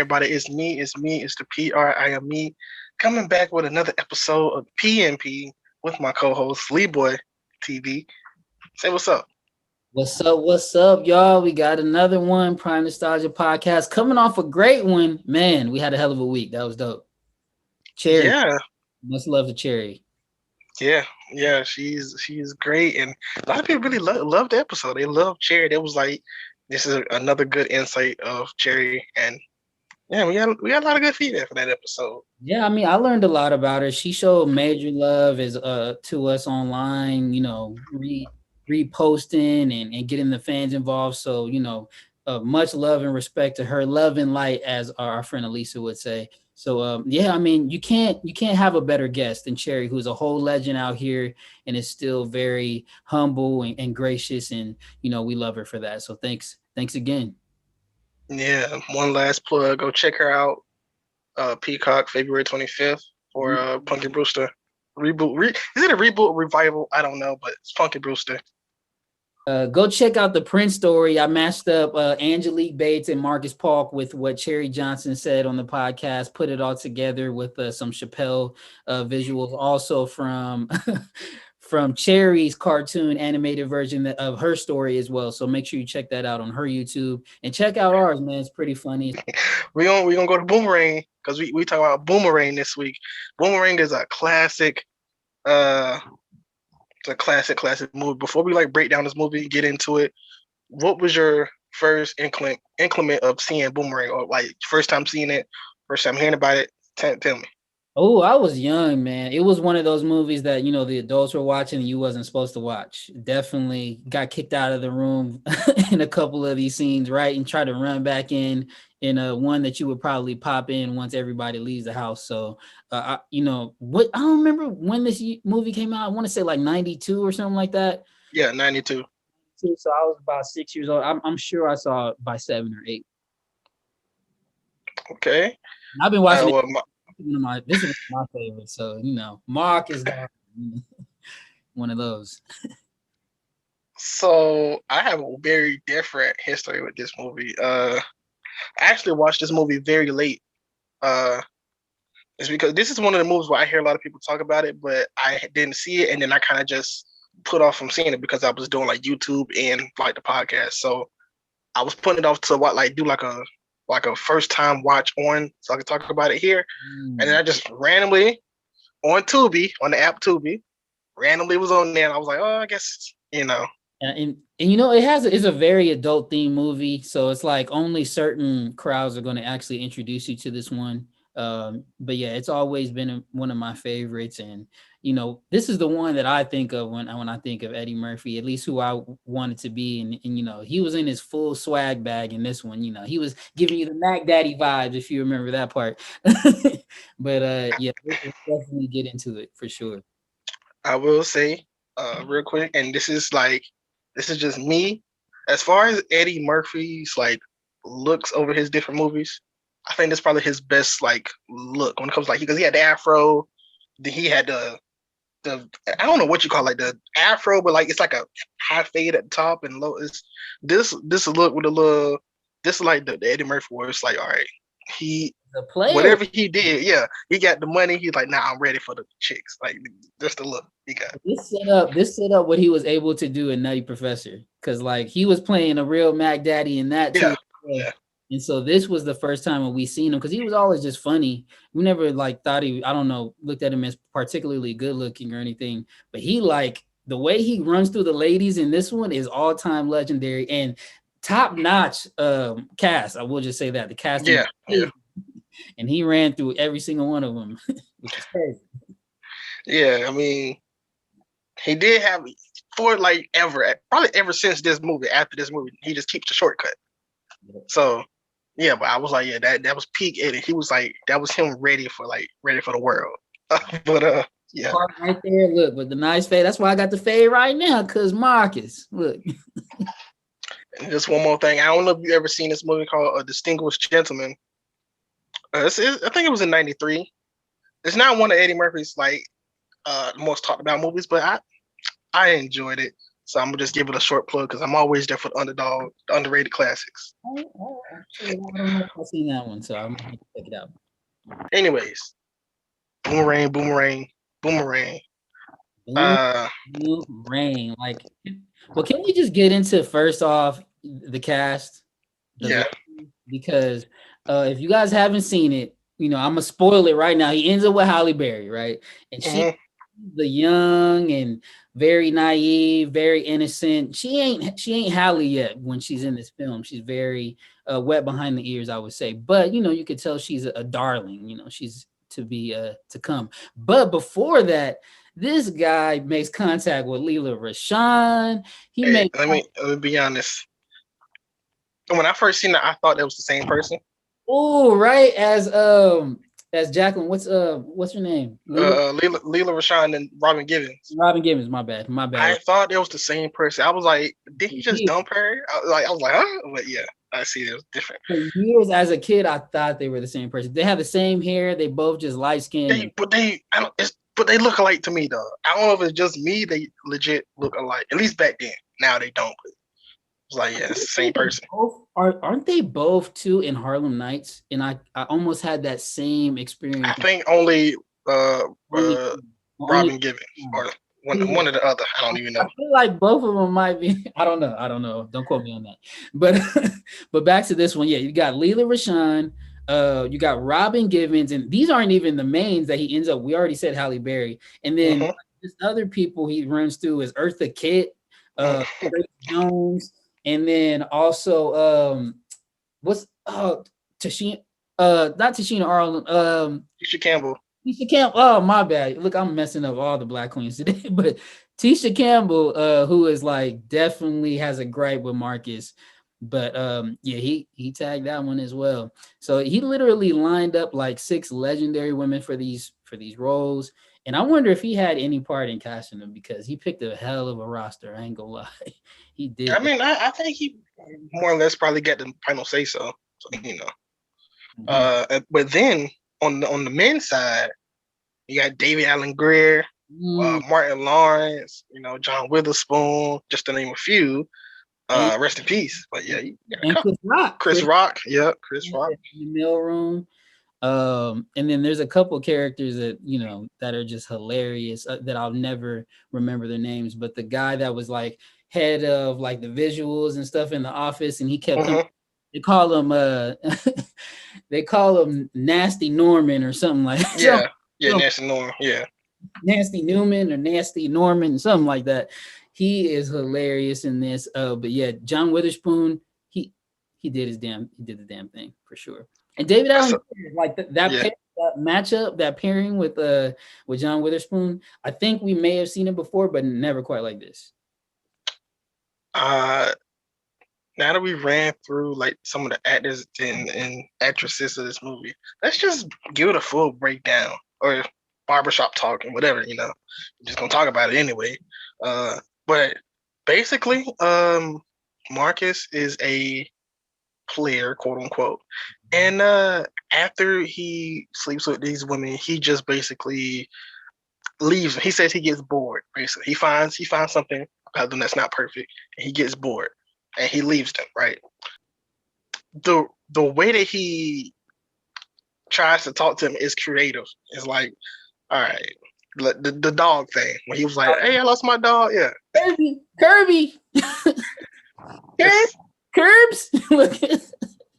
everybody? It's me. It's the PR. I am me. Coming back with another episode of PNP with my co-host Leeboy TV. Say what's up. What's up? What's up, y'all? We got another one, Prime Nostalgia Podcast, coming off a great one. Man, we had a hell of a week. That was dope. Cherry, Yeah, much love to Cherry. yeah. She's great, and a lot of people really love the episode. They love Cherry. It was like this is another good insight of Cherry, and yeah, we got a lot of good feedback for that episode. Yeah, I mean, I learned a lot about her. She showed major love as to us online, reposting and getting the fans involved. So, much love and respect to her, love and light, as our friend Elisa would say. So yeah, I mean, you can't have a better guest than Cherry, who's a whole legend out here and is still very humble and gracious, and we love her for that. So thanks again. Yeah, one last plug. Go check her out. Peacock, February 25th for Punky Brewster reboot. Is it a reboot revival? I don't know, but it's Punky Brewster. Go check out the Prince story. I matched up Angelique Bates and Marcus Paulk with what Cherry Johnson said on the podcast, put it all together with some Chappelle visuals, also from from Cherry's cartoon animated version of her story as well. So make sure you check that out on her YouTube and check out ours, man. It's pretty funny. we gonna go to Boomerang because we talk about Boomerang this week. Boomerang is a classic. It's a classic movie. Before we break down this movie and get into it, what was your first inclement of seeing Boomerang, or first time seeing it, first time hearing about it? Tell me. Oh, I was young, man. It was one of those movies that, the adults were watching and you wasn't supposed to watch. Definitely got kicked out of the room in a couple of these scenes, right? And tried to run back in one that you would probably pop in once everybody leaves the house. So, I don't remember when this movie came out. I want to say 92 or something like that. Yeah, 92. So I was about 6 years old. I'm sure I saw it by 7 or 8. Okay. I've been watching it. This is my favorite. So, Mark is one of those. So I have a very different history with this movie. I actually watched this movie very late. It's because this is one of the movies where I hear a lot of people talk about it, but I didn't see it, and then I kind of just put off from seeing it because I was doing YouTube and the podcast. So I was putting it off to do a first time watch on, so I could talk about it here. And then I just randomly on Tubi, on the app Tubi, randomly was on there, and I was like, oh, I guess. And it's a very adult themed movie, so it's only certain crowds are going to actually introduce you to this one. But yeah, it's always been one of my favorites, and this is the one that I think of when I think of Eddie Murphy, at least who I wanted to be, and he was in his full swag bag in this one. He was giving you the Mac Daddy vibes, if you remember that part. But yeah, we'll definitely get into it for sure. I will say real quick, and this is just me. As far as Eddie Murphy's looks over his different movies, I think that's probably his best look when it comes because he had the afro, he had the I don't know what you call the afro, but it's a high fade at the top and low. Is this look with a little, this is the Eddie Murphy where it's all right, he whatever he did, yeah, he got the money. He's nah, I'm ready for the chicks. That's the look he got. This set up what he was able to do in Nutty Professor, because he was playing a real Mac Daddy in that too. Yeah. And so this was the first time when we seen him, because he was always just funny. We never thought looked at him as particularly good looking or anything. But he the way he runs through the ladies in this one is all time legendary and top notch cast. I will just say that the cast. Yeah. And he ran through every single one of them, which is crazy. Yeah, I mean, he did have probably ever since this movie. After this movie, he just keeps the shortcut. So. Yeah, but I was yeah, that was peak Eddie. He was that was him ready for the world. But yeah. Right there, look, with the nice fade. That's why I got the fade right now, because Marcus, look. And just one more thing. I don't know if you ever seen this movie called A Distinguished Gentleman. I think it was in 93. It's not one of Eddie Murphy's most talked about movies, but I enjoyed it. So I'm gonna just give it a short plug because I'm always there for the underdog, the underrated classics. Actually, I don't know if I've seen that one, so I'm gonna check it out. Anyways, Boomerang, Boomerang, Boomerang. Boomerang. Like, well, can we just get into first off the cast? Yeah. Because if you guys haven't seen it, I'm gonna spoil it right now. He ends up with Halle Berry, right? And she's the young and very naive, very innocent. She ain't Halle yet when she's in this film. She's very wet behind the ears, I would say. But you could tell she's a darling. She's to be to come. But before that, this guy makes contact with Leela Rashawn. Let me be honest. When I first seen it, I thought that was the same person. Oh, right. As Jacqueline, what's her name? Leela Rashawn and Robin Givens. Robin Givens, my bad. I thought it was the same person. I was like, did he just dump her? I was like, huh? But yeah, I see it was different. For years as a kid, I thought they were the same person. They have the same hair. They both just light skinned. But they look alike to me though. I don't know if it's just me. They legit look alike. At least back then. Now they don't. But it's like, yeah, it's the same person. Aren't they both too in Harlem Nights? And I almost had that same experience. I think only Robin Givens or one or the other. I don't even know. I feel like both of them might be. I don't know. Don't quote me on that. But back to this one. Yeah, you got Leela Rashawn. You got Robin Givens, and these aren't even the mains that he ends up. We already said Halle Berry, and then there's other people he runs through is Eartha Kitt, Jones. And then also, Tisha, not Tashina Arlen, Tisha Campbell. Tisha Campbell. Oh, my bad. Look, I'm messing up all the Black queens today. But Tisha Campbell, who is like definitely has a gripe with Marcus. But yeah, he tagged that one as well. So he literally lined up like 6 legendary women for these roles. And I wonder if he had any part in casting them because he picked a hell of a roster. I ain't gonna lie. He did. I mean, I think he more or less probably got the final say so. But then on the men's side, you got David Allen Greer, Martin Lawrence, John Witherspoon, just to name a few. Rest in peace. But yeah, and Chris Rock. Chris Rock. Yeah, Chris Rock. In the mailroom. And then there's a couple characters that that are just hilarious that I'll never remember their names, but the guy that was like head of like the visuals and stuff in the office, and he kept coming, they call him Nasty Norman or something like that. Nasty Norman, Nasty Newman or Nasty Norman, something like that. He is hilarious in this. But yeah, John Witherspoon, he did the damn thing for sure. And David Allen, like that matchup, that pairing with John Witherspoon, I think we may have seen it before, but never quite like this. Now that we ran through like some of the actors and actresses of this movie, let's just give it a full breakdown or barbershop talk and whatever, we're just gonna talk about it anyway. But basically, Marcus is a player, quote unquote. And after he sleeps with these women, he just basically leaves. He says he gets bored. Basically, he finds something about them that's not perfect, and he gets bored, and he leaves them. Right. The way that he tries to talk to them is creative. It's like, all right, the dog thing when he was like, "Hey, I lost my dog." Yeah, Kirby. Curbs.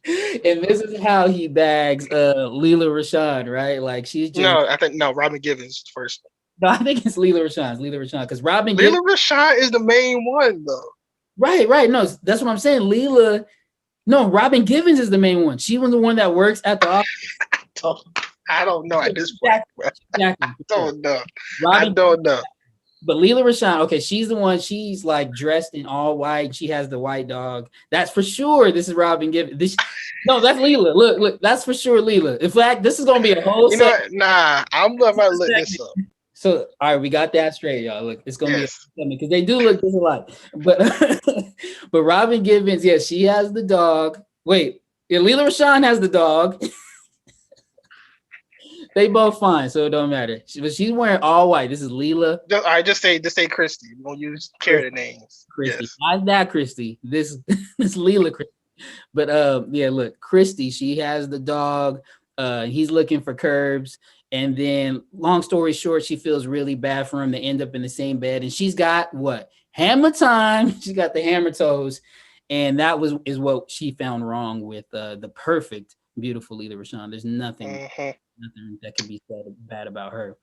And this is how he bags Leela Rashawn, right? Like she's just Robin Givens first. No, I think it's Leela Rashawn because Leela Rashawn is the main one though. Right. No, that's what I'm saying. Robin Givens is the main one. She was the one that works at the office. I don't know at this point. Exactly. I don't know. But Leela Rashawn, okay, she's the one. She's like dressed in all white. She has the white dog. That's for sure. This is Robin Givens. No, that's Leela. Look, that's for sure Leela. In fact, this is gonna be a whole. Nah, I'm gonna look this up. So, all right, we got that straight, y'all. Look, it's gonna be because they do look just alike. But Robin Givens, she has the dog. Wait, Leela Rashawn has the dog. They both fine, so it don't matter. But she's wearing all white. This is Leela. I just say Christy. We don't use character names. Christy. Yes. Not that Christy. This is Leela Christy. But yeah, look, Christy, she has the dog. He's looking for Curbs. And then long story short, she feels really bad for him. They end up in the same bed. And she's got what? Hammer time. She's got the hammer toes. And that is what she found wrong with the perfect, beautiful Leela Rashawn. There's nothing that can be said bad about her.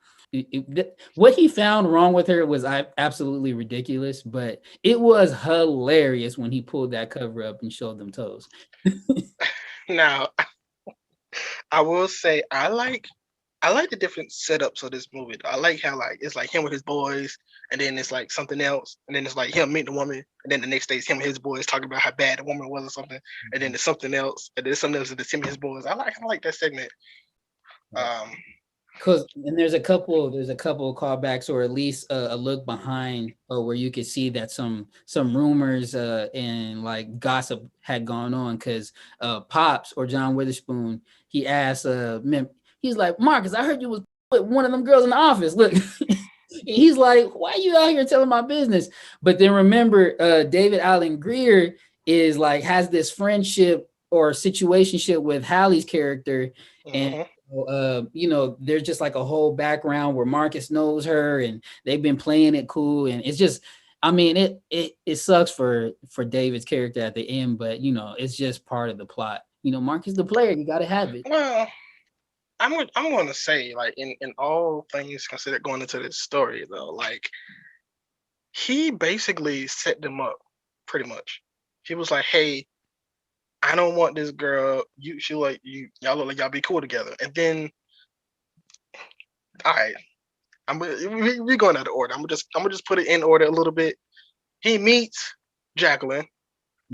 What he found wrong with her was absolutely ridiculous, but it was hilarious when he pulled that cover up and showed them toes. Now, I will say I like the different setups of this movie. I like how like it's like him with his boys, and then it's like something else, and then it's like him meeting the woman, and then the next day it's him and his boys talking about how bad the woman was or something, and then there's something else, and there's something else that's him and his boys. I like that segment. And there's a couple of callbacks, or at least a look behind, where you could see that some rumors and like gossip had gone on, because Pops, or John Witherspoon, he asked he's like, Marcus, I heard you was with one of them girls in the office. Look, he's like, why are you out here telling my business? But then remember, David Allen Greer is like has this friendship or situationship with Hallie's character, and there's just like a whole background where Marcus knows her, and they've been playing it cool, and it's just, I mean, it sucks for David's character at the end, but it's just part of the plot. Marcus the player, you got to have it. Well, I'm going to say, like, in all things considered going into this story, though, like, he basically set them up pretty much. He was like, hey, I don't want this girl. Y'all look like y'all be cool together. And then, all right, we're going out of order. I'm gonna just put it in order a little bit. He meets Jacqueline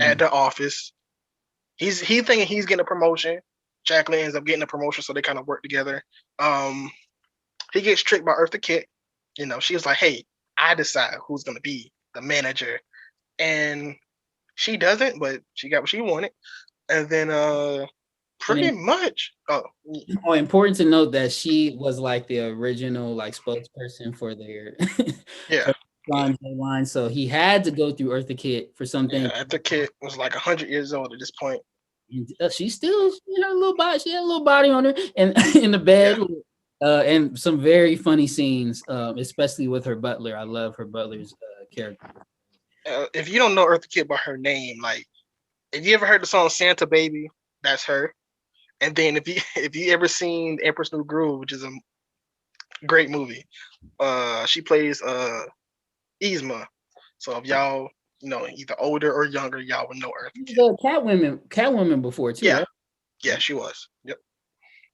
at the office. He thinking he's getting a promotion. Jacqueline ends up getting a promotion, so they kind of work together. He gets tricked by Eartha Kitt. She was like, hey, I decide who's gonna be the manager, and she doesn't, but she got what she wanted. And then pretty much important to note that she was like the original like spokesperson for their line, so he had to go through Eartha Kitt for something. Eartha Kitt was like 100 years old at this point. She had a little body. She had a little body on her, and in the bed, and some very funny scenes, especially with her butler. I love her butler's character. If you don't know Eartha Kitt by her name, like, if you ever heard the song Santa Baby, that's her. And then if you ever seen Empress New Groove, which is a great movie, she plays Yzma. So if y'all either older or younger, y'all would know Eartha Kitt. Catwoman before too. Yeah, right? Yeah, she was. Yep.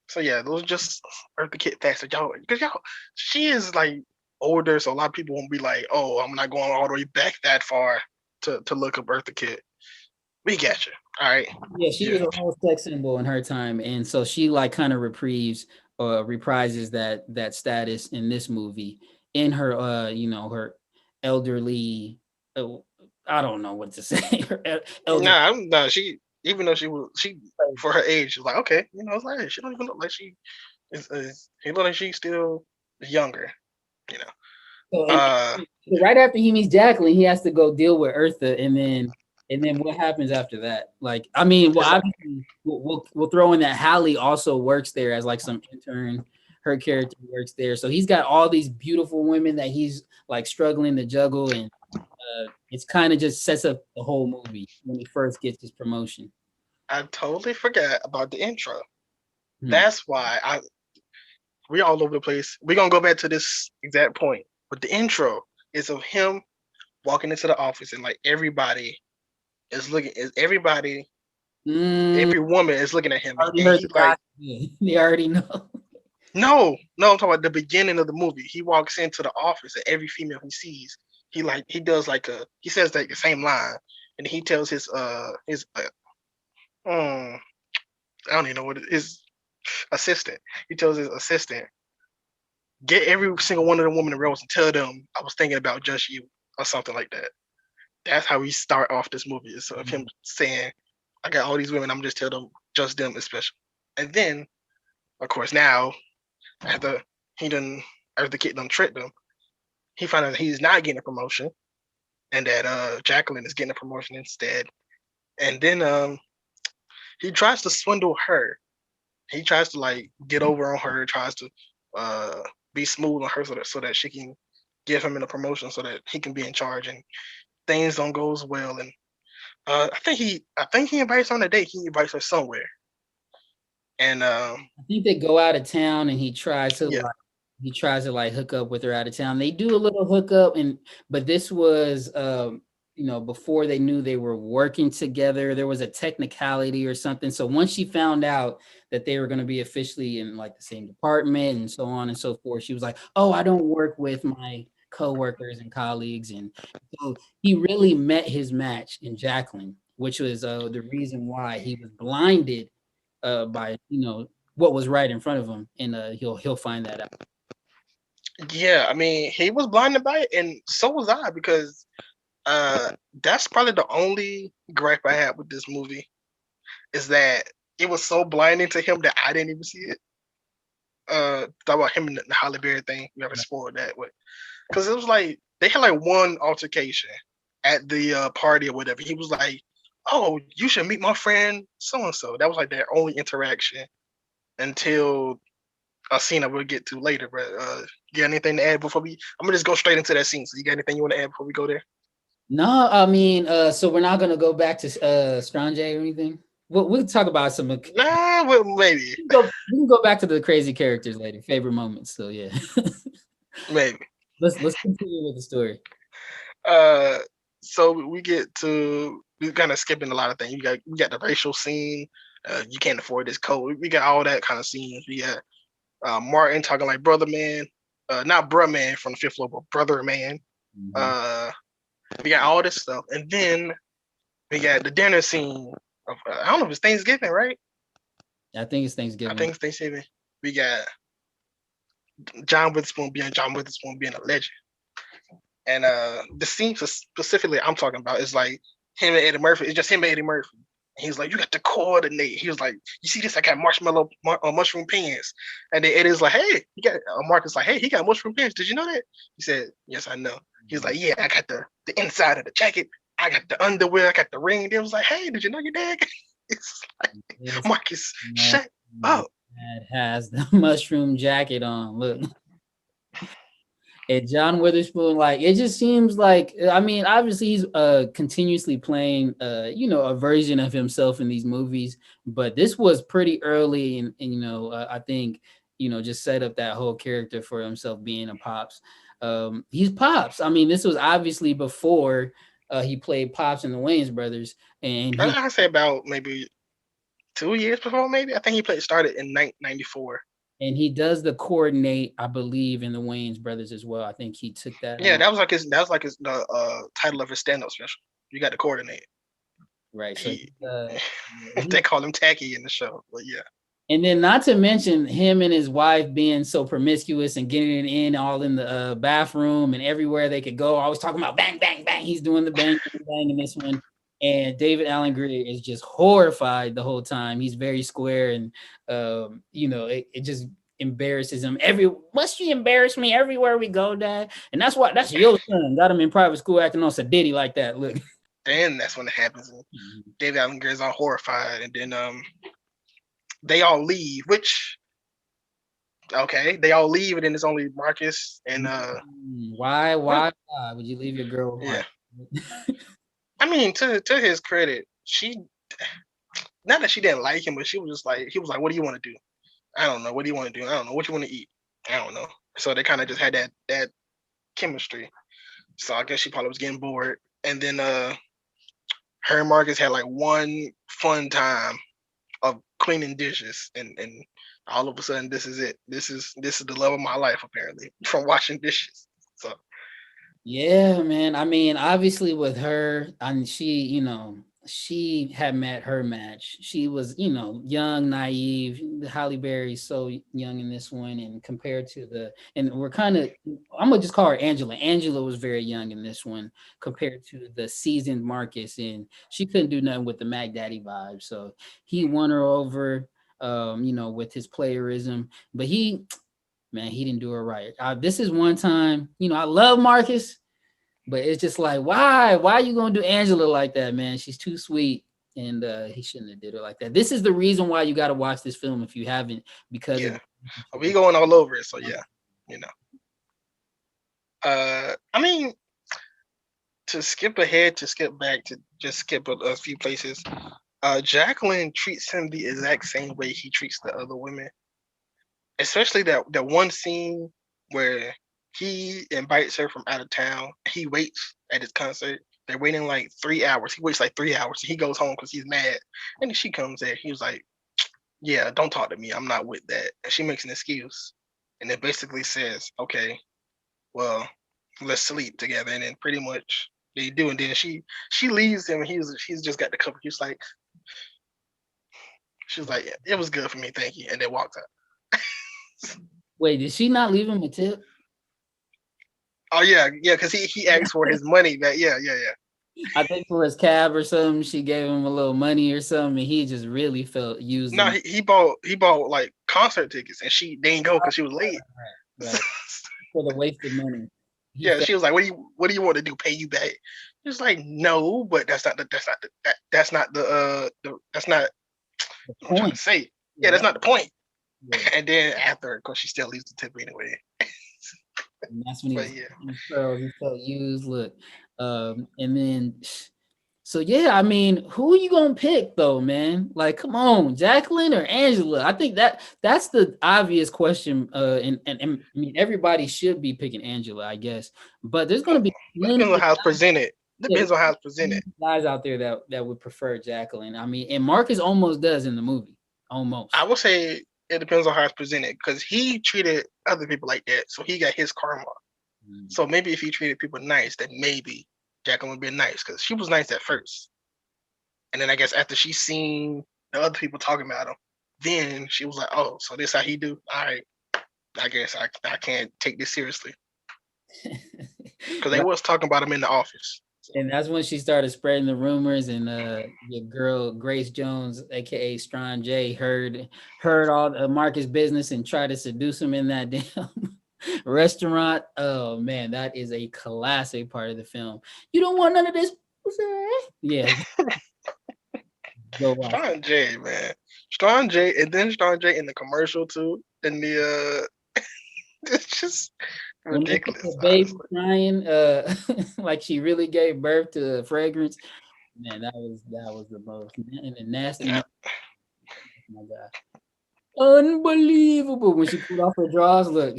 So yeah, those are just Eartha Kitt facts that because she is like older, so a lot of people won't be like, oh, I'm not going all the way back that far to look up Eartha Kitt. We got you. All right. Yeah, she was a whole sex symbol in her time, and so she like kind of reprises that status in this movie in her her elderly. I don't know what to say. She, even though she for her age, she was like, okay, it's like, hey, she don't even look like she is. He look like she's still younger. So, right after he meets Jacqueline, he has to go deal with Eartha, and then what happens after that? Like, I mean, obviously we'll throw in that Hallie also works there as like some intern. Her character works there, so he's got all these beautiful women that he's like struggling to juggle, and it's kind of just sets up the whole movie when he first gets his promotion. I totally forgot about the intro. That's why we're all over the place. We're gonna go back to this exact point, but the intro is of him walking into the office, and like everybody is looking. Every woman is looking at him. They already know. No, I'm talking about the beginning of the movie. He walks into the office, and every female he sees, he says like the same line, and he tells his I don't even know what it is. Assistant. He tells his assistant, get every single one of the women in rows and tell them I was thinking about just you, or something like that. That's how we start off this movie. So of him saying, I got all these women, I'm just telling them just them especially. And then, of course, now After he done, after the kid done tricked him, he found out he's not getting a promotion, and that Jacqueline is getting a promotion instead. And then he tries to swindle her. He tries to like get over on her, tries to uh, be smooth on her so that she can give him in a promotion so that he can be in charge, and things don't go as well. And I think he invites her on a date. He invites her somewhere, and I think they go out of town and yeah, he tries to like hook up with her out of town. They do a little hookup but this was before they knew they were working together. There was a technicality or something. So once she found out that they were going to be officially in like the same department and so on and so forth, she was like, "Oh, I don't work with my coworkers and colleagues." And so he really met his match in Jacqueline, which was the reason why he was blinded by what was right in front of him, and he'll find that out. yeah. I mean, he was blinded by it, and so was I because uh, that's probably the only gripe I had with this movie is that it was so blinding to him that I didn't even see it. Talk about him and the Holly Berry thing. We never spoiled that, because it was like they had like one altercation at the party or whatever. He was like, "Oh, you should meet my friend so and so." That was like their only interaction until a scene I will get to later. But you got anything to add before we? I'm gonna just go straight into that scene. So you got anything you want to add before we go there? No, I mean, so we're not gonna go back to Strange or anything. We'll talk about some. Nah, well, maybe, We can go back to the crazy characters later, favorite moments. So yeah, maybe. let's continue with the story. Uh, so we kind of skipping a lot of things. We got the racial scene. You can't afford this coat. We got all that kind of scenes. We got Martin talking like brother man, not bruh man from the fifth floor, but brother man. Mhm. Uh, we got all this stuff, and then we got the dinner scene. I don't know if it's Thanksgiving, right? I think it's I Thanksgiving. think it's Thanksgiving. We got John Witherspoon being a legend. And the scene specifically I'm talking about is like him and Eddie Murphy. It's just him and Eddie Murphy. And he's like, "You got to coordinate." He was like, "You see this? I got mushroom pants." And then Eddie's like, "Hey, he got." Marcus like, "Hey, he got mushroom pants. Did you know that?" He said, "Yes, I know." He's like, "Yeah, I got the inside of the jacket. I got the underwear. I got the ring." And it was like, "Hey, did you know your dad?" It's like, This Marcus, man shut up. has the mushroom jacket on. Look, and John Witherspoon, like it just seems like I mean, obviously he's continuously playing a version of himself in these movies, but this was pretty early and I think just set up that whole character for himself being a Pops. He's Pops. I mean, this was obviously before he played Pops in the Wayans brothers, and he I say about maybe 2 years before, maybe. I think started in 1994. does the coordinate, I believe, in the Wayans brothers as well. I think he took that Yeah, on. that was like his the title of his stand-up special. You got to coordinate. Right. So He he they call him Tacky in the show, but yeah, and then not to mention him and his wife being so promiscuous and getting it in all in the bathroom and everywhere they could go. Always talking about bang, bang, bang. He's doing the bang, bang, bang in this one. And David Allen Greer is just horrified the whole time. He's very square and it just embarrasses him. Must you embarrass me everywhere we go, Dad? And that's your son. Got him in private school acting on Sadiddy like that. Look. then that's when it happens. And David Allen Greer's all horrified, and then they all leave. Which okay, they all leave, and then it's only Marcus and what? Why would you leave your girl with Yeah, Mark? I mean to his credit, she not that she didn't like him, but she was just like he was like, "What do you want to do?" I don't know. What do you want to do? I don't know. What you want to eat? I don't know. So they kind of just had that chemistry. So I guess she probably was getting bored. And then her and Marcus had like one fun time of cleaning dishes, and all of a sudden this is it. This is the love of my life apparently from washing dishes. So Yeah, man. I mean, obviously with her, and she had met her match. She was, young, naive. Halle Berry's so young in this one, and compared to and I'm gonna just call her Angela. Angela was very young in this one compared to the seasoned Marcus, and she couldn't do nothing with the Mac Daddy vibe. So he won her over, with his playerism, but man, he didn't do it right. This is one time, I love Marcus, but it's just like, why? Why are you gonna do Angela like that, man? She's too sweet, and he shouldn't have did her like that. This is the reason why you got to watch this film if you haven't, because Yeah, we going all over it. So yeah, you know. I mean, to skip ahead, to skip back, to just skip a few places. Jacqueline treats him the exact same way he treats the other women. Especially that one scene where he invites her from out of town. He waits at his concert. They're waiting like 3 hours. He waits like 3 hours. He goes home because he's mad. And then she comes there. He was like, yeah, don't talk to me. I'm not with that. And she makes an excuse. And it basically says, okay, well, let's sleep together. And then pretty much they do. And then she leaves him. And she's just got the cover. She's like, yeah, it was good for me. Thank you. And then walks out. Wait, did she not leave him a tip? Oh yeah, because he asked for his money back. Yeah. I think for his cab or something, she gave him a little money or something, and he just really felt used. No, he bought like concert tickets, and they didn't go because she was late. Right. For the wasted money. She was like, "What do you want to do? Pay you back?" He was like, "No, but that's not the I'm trying to say. Yeah, that's not the point." Yeah. And then after, of course, she still leaves the tip anyway. And that's when he felt used. Look, and then, so yeah, I mean, who are you gonna pick though, man? Like, come on, Jacqueline or Angela? I think that's the obvious question. And I mean, everybody should be picking Angela, I guess. But there's gonna be depends on how it's presented. Depends on how it's presented. Guys out there that would prefer Jacqueline. I mean, and Marcus almost does in the movie. Almost. I would say it depends on how it's presented because he treated other people like that, so he got his karma. So maybe if he treated people nice, then maybe Jacqueline would be nice because she was nice at first, and then I guess after she seen the other people talking about him, then she was like, "Oh, so this how he do? All right, I guess I can't take this seriously." Because they was talking about him in the office. And that's when she started spreading the rumors, and your girl Grace Jones, aka Strong J, heard all the Marcus business and tried to seduce him in that damn restaurant. Oh man, that is a classic part of the film. You don't want none of this. Yeah. Strong J, man. Strong J, and then Strong J in the commercial too. In the it's just ridiculous. The baby crying, like she really gave birth to a fragrance. Man, that was the most. And the nasty. Yeah. Oh my God, unbelievable! When she pulled off her drawers, look.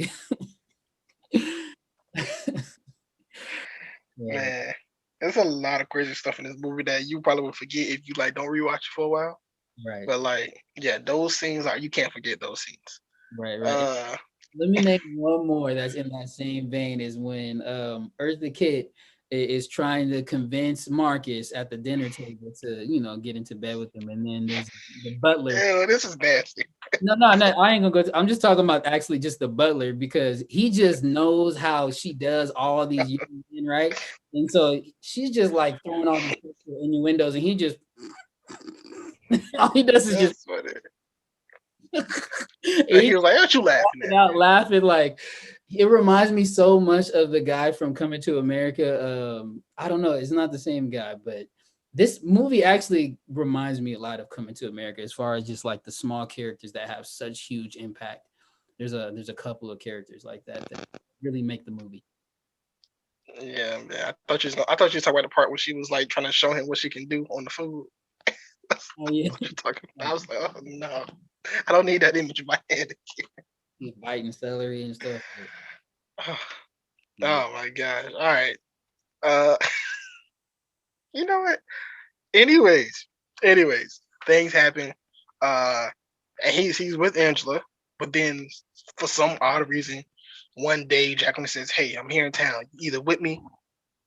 Man, there's a lot of crazy stuff in this movie that you probably would forget if you like don't rewatch it for a while. Right. But like, yeah, those scenes you can't forget those scenes. Right. Let me name one more that's in that same vein is when Eartha Kitt is trying to convince Marcus at the dinner table to, get into bed with him. And then there's the butler. Ew, this is nasty. No, I ain't gonna go. I'm just talking about actually just the butler because he just knows how she does all these things, right? And so she's just like throwing all these innuendos, and he just all he does is just. He was like, "What you laughing at?" Laughing like it reminds me so much of the guy from Coming to America. I don't know, it's not the same guy, but this movie actually reminds me a lot of Coming to America as far as just like the small characters that have such huge impact. There's a couple of characters like that really make the movie. Yeah, man. I thought you was talking about the part where she was like trying to show him what she can do on the food. Oh yeah. I was like, oh no, I don't need that image in my head again. He's biting celery and stuff. Oh my gosh. All right. You know what? Anyways, things happen. And he's with Angela, but then for some odd reason, one day Jacqueline says, "Hey, I'm here in town. You either with me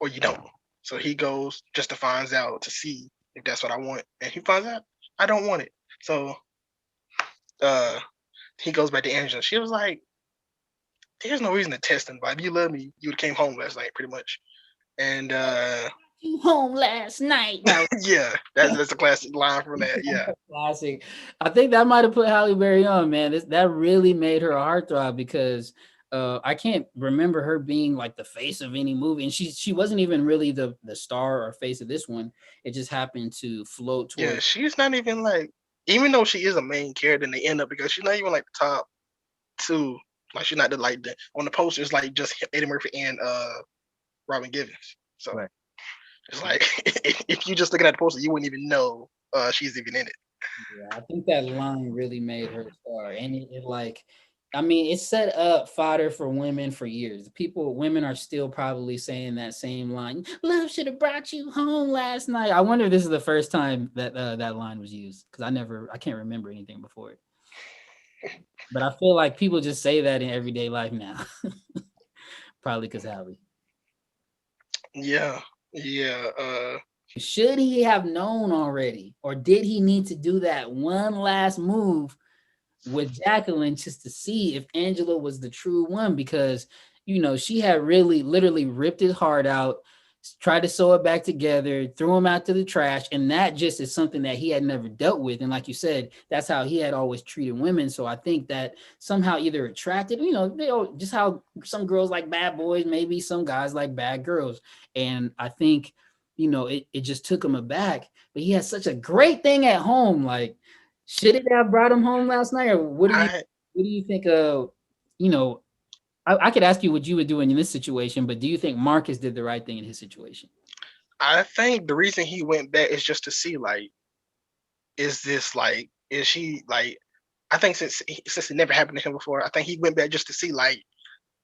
or you don't." So he goes just to find out to see if that's what I want, and he finds out I don't want it. So he goes back to Angela. She was like, "There's no reason to test him, but if you love me, you would have came home last night, pretty much." And you home last night. Yeah, that's a classic line from that. Yeah, Classic. I think that might have put Halle Berry on, man. That really made her a heartthrob because I can't remember her being like the face of any movie, and she wasn't even really the star or face of this one. It just happened to float yeah. towards. She's not even like, even though she is a main character in the end up, because she's not even like the top two. Like she's not the like the on the poster. It's like just Eddie Murphy and Robin Givens. So Right. it's like if you just looking at the poster, you wouldn't even know she's even in it. Yeah, I think that line really made her a star, and it like, I mean, it set up fodder for women for years. Women are still probably saying that same line. Love should have brought you home last night. I wonder if this is the first time that that line was used because I can't remember anything before it. But I feel like people just say that in everyday life now, probably because Hallie. Yeah, yeah. Should he have known already, or did he need to do that one last move with Jacqueline just to see if Angela was the true one? Because she had really literally ripped his heart out, tried to sew it back together, threw him out to the trash, and that just is something that he had never dealt with. And like you said, that's how he had always treated women. So I think that somehow either attracted, just how some girls like bad boys, maybe some guys like bad girls. And I think it just took him aback, but he had such a great thing at home. Like, should it have brought him home last night, or what do you think of? I could ask you what you would do in this situation, but do you think Marcus did the right thing in his situation? I think the reason he went back is just to see like, is she like? I think since it never happened to him before, I think he went back just to see like,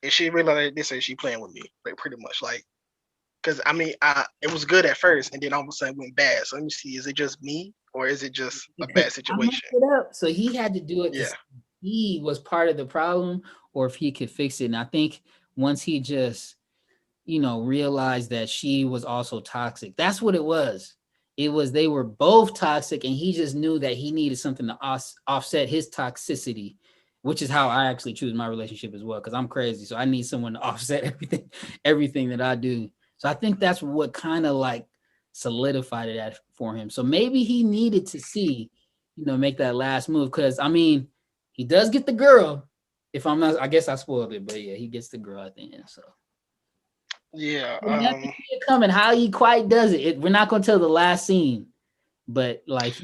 is she really like this? Or is she playing with me? Like pretty much like. Because I mean, it was good at first, and then all of a sudden it went bad. So let me see: is it just me, or is it just a bad I messed situation? it up, so he had to do it to Yeah, see if he was part of the problem or if he could fix it. And I think once he just realized that she was also toxic. That's what it was. It was they were both toxic, and he just knew that he needed something to offset his toxicity, which is how I actually choose my relationship as well. Because I'm crazy, so I need someone to offset everything that I do. So I think that's what kind of like solidified it for him. So maybe he needed to see, make that last move. Because I mean, he does get the girl. If I'm not, I guess I spoiled it, but yeah, he gets the girl at the end. So. yeah. You never see it coming. How he quite does it. We're not gonna tell the last scene, but like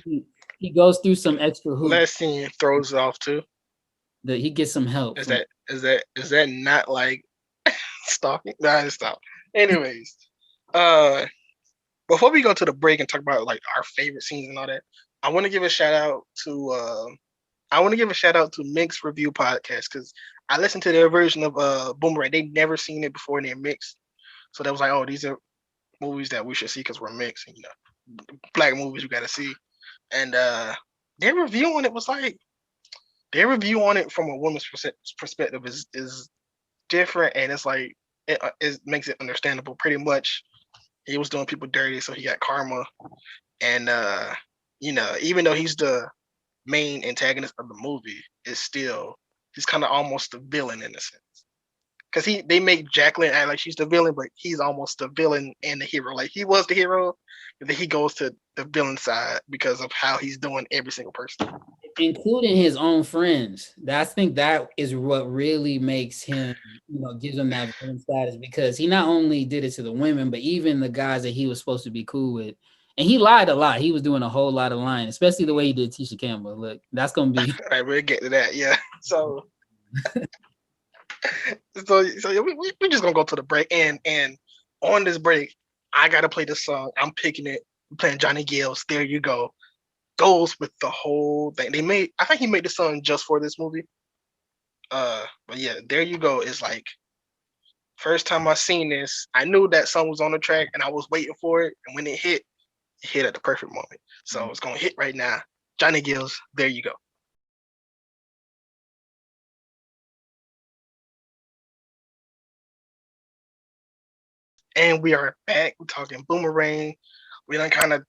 he goes through some extra hoops. Last scene throws it off too. That he gets some help Is from. that not like stalking? Nah, stop. Anyways, uh, before we go to the break and talk about like our favorite scenes and all that, I want to give a shout out to Mixed Review Podcast because I listened to their version of Boomerang. They'd never seen it before in their mix, so that was like, oh, these are movies that we should see because we're mixed, and black movies we got to see. And their review on it was like, their review on it from a woman's perspective is different, and it's like it makes it understandable. Pretty much, he was doing people dirty, so he got karma, and even though he's the main antagonist of the movie, is still he's kind of almost the villain in a sense. Because they make Jacqueline act like she's the villain, but he's almost the villain and the hero. Like he was the hero, but then he goes to the villain side because of how he's doing every single person, Including his own friends. I think that is what really makes him, gives him that villain status, because he not only did it to the women, but even the guys that he was supposed to be cool with. And he lied a lot. He was doing a whole lot of lying, especially the way he did Tisha Campbell. Look, that's gonna be. All right, we'll get to that. Yeah. So we just gonna go to the break, and on this break, I gotta play this song. I'm picking it. I'm playing Johnny Gill's "There You Go." Goes with the whole thing. I think he made the song just for this movie. But yeah, "There You Go" is like, first time I seen this, I knew that song was on the track, and I was waiting for it. And when it hit at the perfect moment. So it's gonna hit right now. Johnny Gill's "There You Go." And we are back. We're talking Boomerang. We done kind of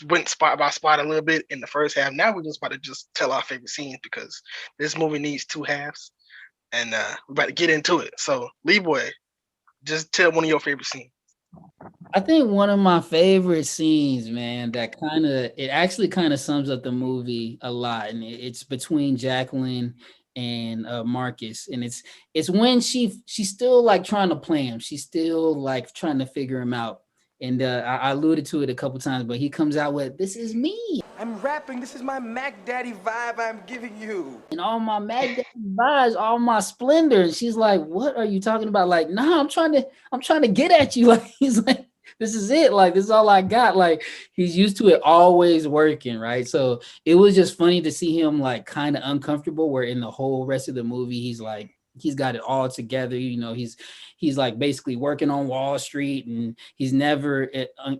went spot by spot a little bit in the first half. Now we're just about to just tell our favorite scenes because this movie needs two halves. And we're about to get into it. So, Leeboy, just tell one of your favorite scenes. I think one of my favorite scenes, man, that it actually kind of sums up the movie a lot, and it's between Jacqueline and Marcus, and it's when she's still like trying to play him, she's still like trying to figure him out, and I alluded to it a couple times, but he comes out with, "This is me." I'm rapping. This is my Mac Daddy vibe I'm giving you. And all my Magda vibes, all my splendor. And she's like, "What are you talking about?" Like, "Nah, I'm trying to get at you." Like, he's like, "This is it. Like, this is all I got." Like, he's used to it always working, right? So it was just funny to see him like kind of uncomfortable, where in the whole rest of the movie, he's like, he's got it all together. He's like basically working on Wall Street, and he's never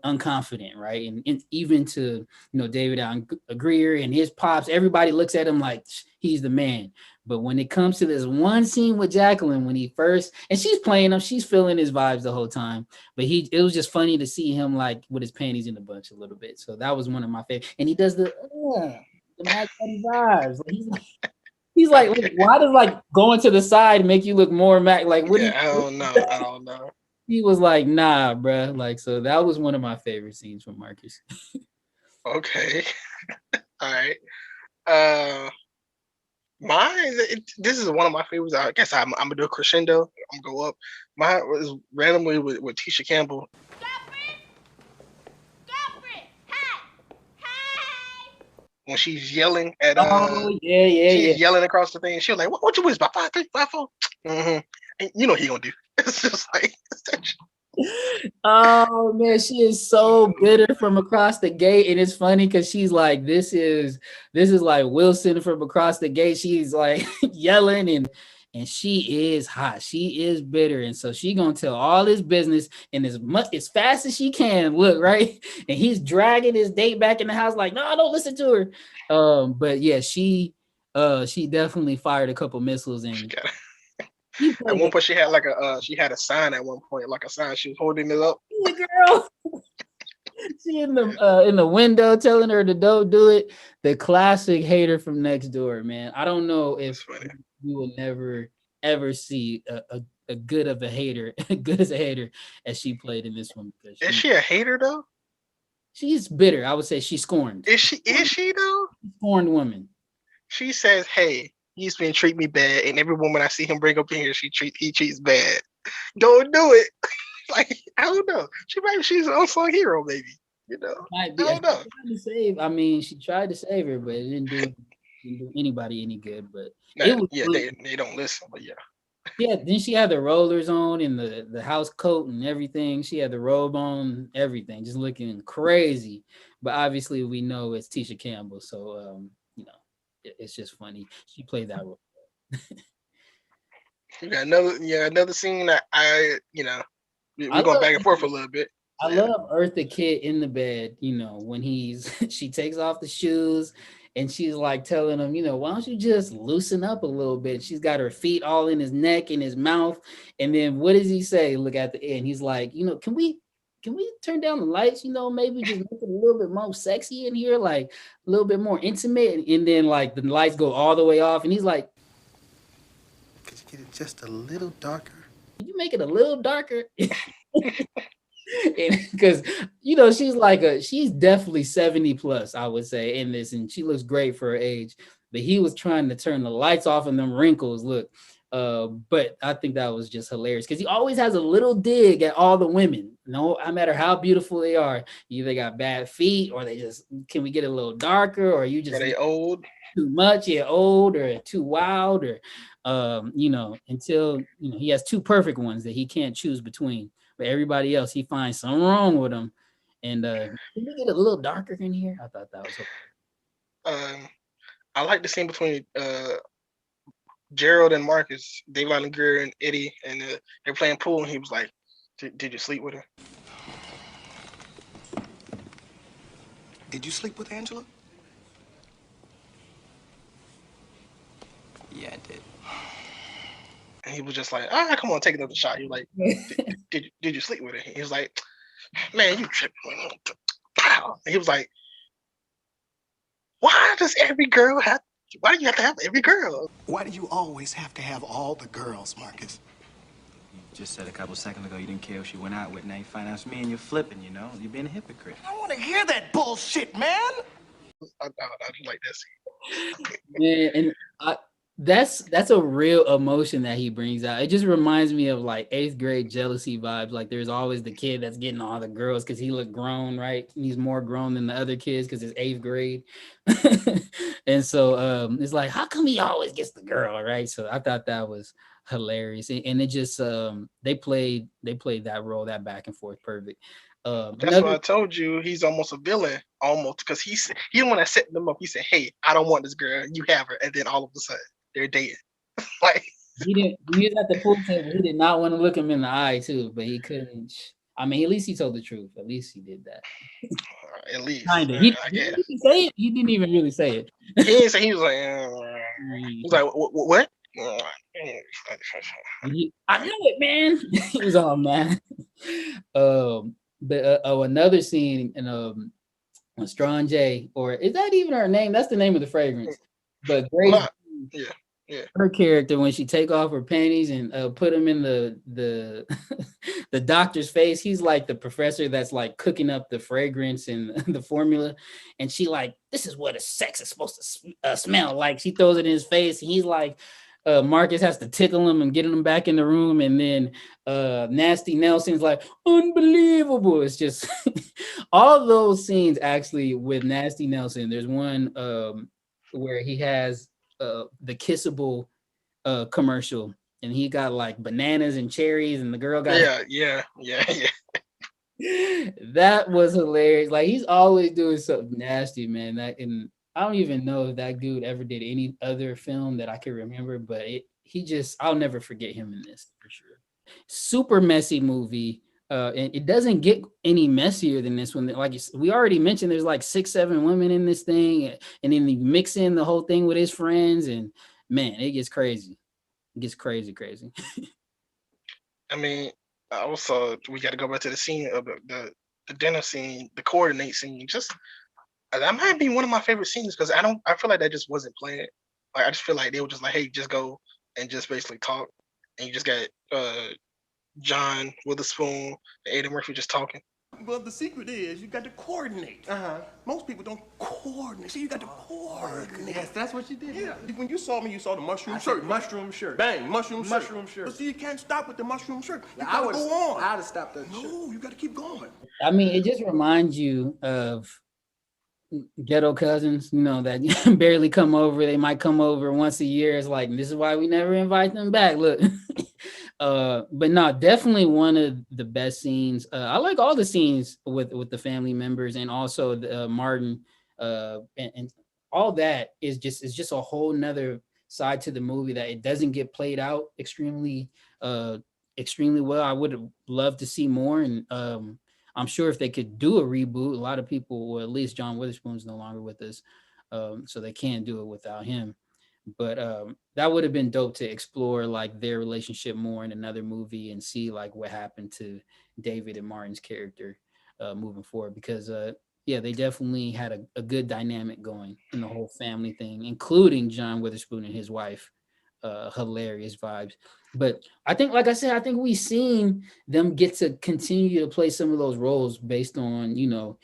unconfident, right? And even to David Allen Greer and his pops, everybody looks at him like he's the man. But when it comes to this one scene with Jacqueline, when he first, and she's playing him, she's feeling his vibes the whole time. But it was just funny to see him like with his panties in a bunch a little bit. So that was one of my favorite. And he does the Mad Daddy vibes. He's like, Okay. why does like going to the side make you look more Mac? Like, what? Yeah, I don't know. I don't know. He was like, "Nah, bro." Like, so that was one of my favorite scenes from Marcus. Okay. All right. Uh, mine. This is one of my favorites. I guess I'm gonna do a crescendo. I'm gonna go up. Mine was randomly with Tisha Campbell when she's yelling at Oh yeah. she's yelling across the thing. She's like, "What you whisper? 5, 3, 5, 4." Mm-hmm. And you know what he gonna do. It's just like. Oh man, she is so bitter from across the gate, and it's funny because she's like, this is like Wilson from across the gate. She's like yelling, and she is hot. She is bitter, and so she gonna tell all his business and as fast as she can. Look, right, and he's dragging his date back in the house like, "No, don't listen to her." But yeah, she definitely fired a couple missiles, and At one point, she had like she had a sign at one point, like a sign. She was holding it up. the girl. She in the window telling her to don't do it. The classic hater from next door, man. I don't know if we will never ever see a good of a hater, good as a hater as she played in this one. Because Is she a hater though? she's bitter. I would say she's scorned. Is she though? Scorned woman. She says, "Hey, he's been treating me bad, and every woman I see him bring up in here, he treats bad. Don't do it." Like, I don't know. She's an unsung hero, maybe. Might be. I don't know. She tried to save her, but it didn't do anybody any good. But They don't listen, but yeah. Yeah, then she had the rollers on and the house coat and everything. She had the robe on, everything, just looking crazy. But obviously, we know it's Tisha Campbell, so it's just funny. She played that role. You got another scene that we're going back and forth a little bit. I love Eartha Kitt in the bed, when she takes off the shoes and she's like telling him, "Why don't you just loosen up a little bit?" She's got her feet all in his neck and his mouth. And then what does he say? Look at the end. He's like, "Can we turn down the lights? Maybe just make it a little bit more sexy in here, like a little bit more intimate." And then like the lights go all the way off. And he's like, "Could you get it just a little darker? Could you make it a little darker?" Because she's definitely 70 plus, I would say, in this, and she looks great for her age. But he was trying to turn the lights off and them wrinkles look. But I think that was just hilarious because he always has a little dig at all the women. No matter how beautiful they are, either got bad feet or they just, can we get a little darker, or you just are they old too much, old or too wild, or until he has two perfect ones that he can't choose between. But everybody else, he finds something wrong with them. And can we get a little darker in here? I thought that was I like the scene between Gerald and Marcus, David Allen Greer and Eddie, and they're playing pool, and he was like, "Did you sleep with her?" Did you sleep with Angela? Yeah, I did. And he was just like, come on, take another shot. He was like, did you sleep with her? He was like, "Man, you tripping." And he was like, why do you have to have every girl? Why do you always have to have all the girls, Marcus? Just said a couple seconds ago you didn't care who she went out with. Now you find out it's me and you're flipping, you know? You're being a hypocrite. I want to hear that bullshit, man. I do like that scene. Yeah, and that's a real emotion that he brings out. It just reminds me of like 8th grade jealousy vibes. Like there's always the kid that's getting all the girls because he looked grown, right? And he's more grown than the other kids because it's 8th grade. And so it's like, how come he always gets the girl, right? So I thought that was hilarious. And it just they played that role, that back and forth perfect. That's why I told you he's almost a villain, almost, because he the one that set them up. He said, "Hey, I don't want this girl. You have her," and then all of a sudden they're dating. Like he was at the pool table. He did not want to look him in the eye too, but he couldn't. I mean, at least he told the truth. At least he did that. At least, Kinda. He didn't say it. He didn't even really say it. He didn't say. He was like, what? I know it, man. He was all mad. But another scene in Strong J, or is that even her name? That's the name of the fragrance. But Grace, yeah, her character, when she take off her panties and put them in the the doctor's face, he's like the professor that's like cooking up the fragrance and the formula, and she like, this is what a sex is supposed to smell like. She throws it in his face, and he's like, Marcus has to tickle him and get him back in the room, and then Nasty Nelson's like, unbelievable. It's just all those scenes actually with Nasty Nelson. There's one where he has the kissable commercial, and he got like bananas and cherries, and the girl got yeah. That was hilarious. Like he's always doing something nasty, man. And I don't even know if that dude ever did any other film that I can remember, but I'll never forget him in this for sure. Super messy movie. And it doesn't get any messier than this one. Like we already mentioned, there's like 6-7 women in this thing, and then you mix in the whole thing with his friends, and man, it gets crazy. It gets crazy. I mean, also we got to go back to the scene of the dinner scene, the coordinate scene. Just that might be one of my favorite scenes because I feel like that just wasn't planned. Like I just feel like they were just like, hey, just go and just basically talk, and you just got John Witherspoon and Eddie Murphy just talking. Well, the secret is you got to coordinate. Most people don't coordinate. See, you got to coordinate. Yes, that's what you did. Yeah. When you saw me, you saw the mushroom shirt. Mushroom shirt. Bang, mushroom shirt. Shirt. But see, you can't stop with the mushroom shirt. You I gotta go on. I'd have stopped that. No, you got to keep going. I mean, it just reminds you of ghetto cousins, you know, that barely come over. They might come over once a year. It's like, this is why we never invite them back. Look. But no, definitely one of the best scenes. I like all the scenes with the family members, and also the Martin, and all that is just a whole nother side to the movie that it doesn't get played out extremely well. I would have loved to see more, and I'm sure if they could do a reboot, a lot of people, or at least John Witherspoon's no longer with us, so they can't do it without him. But that would have been dope to explore like their relationship more in another movie and see like what happened to David and Martin's character moving forward, because they definitely had a good dynamic going in the whole family thing, including John Witherspoon and his wife. Hilarious vibes. But I think, like I said, I think we've seen them get to continue to play some of those roles based on, you know,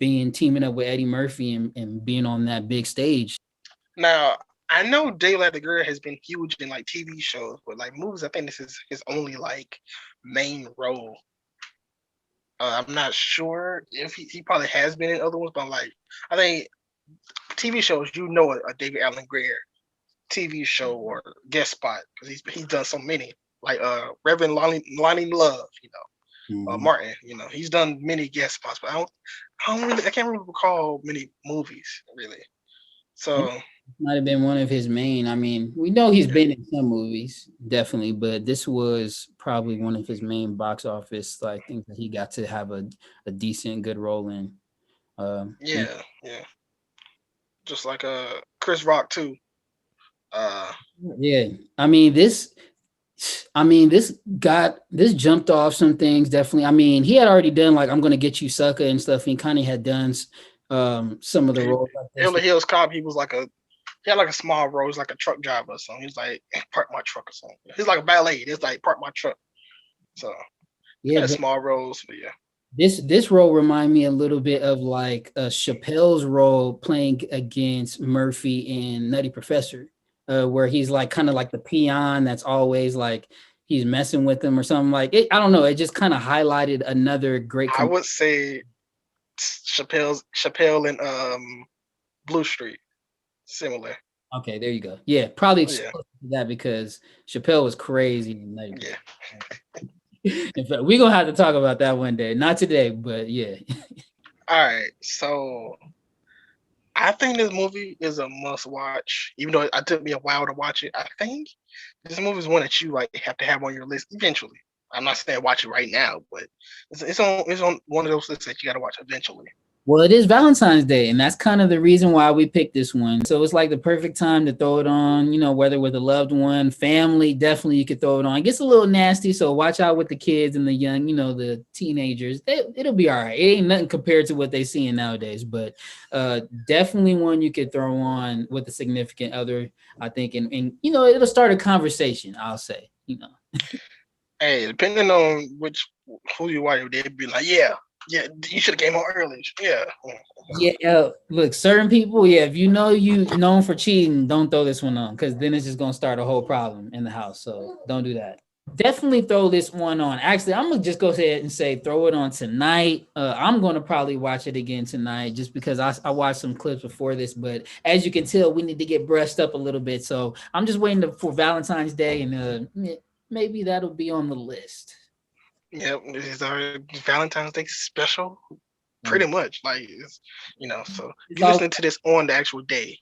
teaming up with Eddie Murphy and being on that big stage. Now, I know Daylight the Girl has been huge in like TV shows, but like movies, I think this is his only like main role. I'm not sure if he probably has been in other ones, but like I think TV shows, you know, a David Allen Greer TV show or guest spot because he's done so many, like Reverend Lonnie Love, you know, Martin, you know, he's done many guest spots, but I can't really recall many movies really. So might have been one of his main. I mean, we know he's been in some movies, definitely, but this was probably one of his main box office like things that he got to have a decent, good role in. Yeah. Just like Chris Rock too. Yeah, I mean this jumped off some things definitely. I mean, he had already done like I'm Gonna Get You Sucker and stuff. He kind of had done some of the roles. Like Beverly Hills Cop, he had like a small role. He's like a truck driver or something. He's like, park my truck or something. He's like a ballet. It's like, park my truck. So Yeah, yeah, but small roles, but yeah. this role remind me a little bit of like Chappelle's role playing against Murphy in Nutty Professor, where he's like kind of like the peon that's always like he's messing with him or something like it. I don't know. It just kind of highlighted another great. I would say Chappelle and Blue Street, similar. Okay, there you go. Yeah, probably Yeah, that because Chappelle was crazy in Nutty yeah. Professor. In fact, we're gonna have to talk about that one day. Not today, but yeah. All right, so I think this movie is a must watch. Even though it took me a while to watch it, I think this movie is one that you like have to have on your list eventually. I'm not saying watch it right now, but it's on one of those lists that you got to watch eventually. Well, it is Valentine's Day, and that's kind of the reason why we picked this one. So it's like the perfect time to throw it on, whether with a loved one, family, definitely you could throw it on. It gets a little nasty, so watch out with the kids and the young, the teenagers. It'll be all right. It ain't nothing compared to what they seeing nowadays, but definitely one you could throw on with a significant other, I think, and it'll start a conversation, I'll say, Hey, depending on who you are, they'd be like, yeah, you should have came on early. Yeah. Yeah, look, certain people, if you known for cheating, don't throw this one on because then it's just gonna start a whole problem in the house. So don't do that. Definitely throw this one on. Actually, I'm gonna just go ahead and say throw it on tonight. I'm gonna probably watch it again tonight just because I watched some clips before this, but as you can tell, we need to get brushed up a little bit. So I'm just waiting for Valentine's Day, and maybe that'll be on the list. Yep, this is our Valentine's Day special. Pretty much, like so if you listening to this on the actual day,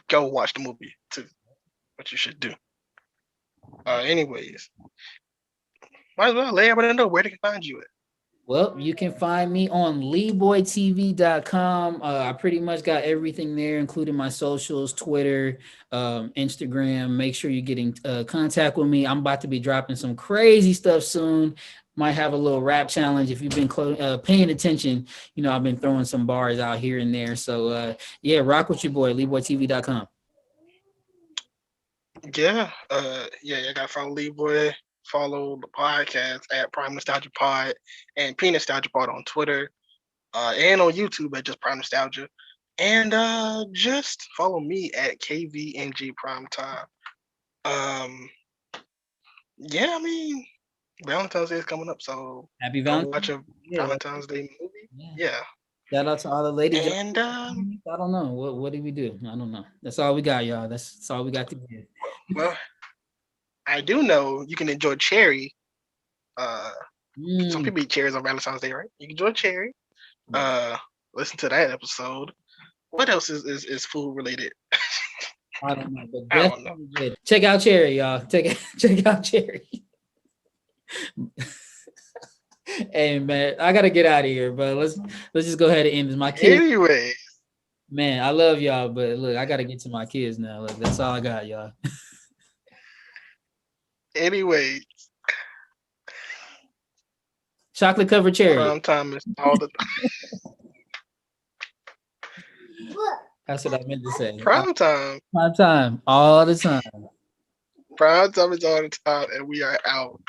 go watch the movie too. What you should do. Anyways, might as well let everybody know where they can find you at. Well, you can find me on leeboytv.com. I pretty much got everything there, including my socials, Twitter, Instagram. Make sure you're getting contact with me. I'm about to be dropping some crazy stuff soon. Might have a little rap challenge. If you've been paying attention, I've been throwing some bars out here and there. So, rock with your boy, leeboytv.com. Yeah, I gotta follow Leeboy. Follow the podcast at Prime Nostalgia Pod and P Nostalgia Pod on Twitter, and on YouTube at just Prime Nostalgia. And just follow me at KVNG Primetime. I mean, Valentine's Day is coming up, so Happy go Valentine's watch a Valentine's Day movie. Yeah. Shout out to all the ladies. And I don't know. What did we do? I don't know. That's all we got, y'all. That's all we got to give. Well, I do know you can enjoy cherry. Some people eat cherries on Valentine's Day, right? You can enjoy cherry. Listen to that episode. What else is food related? I don't know. But I don't know. Good. Check out cherry, y'all. Check out cherry. Hey man, I gotta get out of here, but let's just go ahead and end this. My kids. Anyway, man, I love y'all, but look, I gotta get to my kids now. Look, that's all I got, y'all. Anyway, chocolate covered cherry. Prime time is all the. That's what I meant to say. Prime time. Prime time, all the time. Prime time is all the time, and we are out.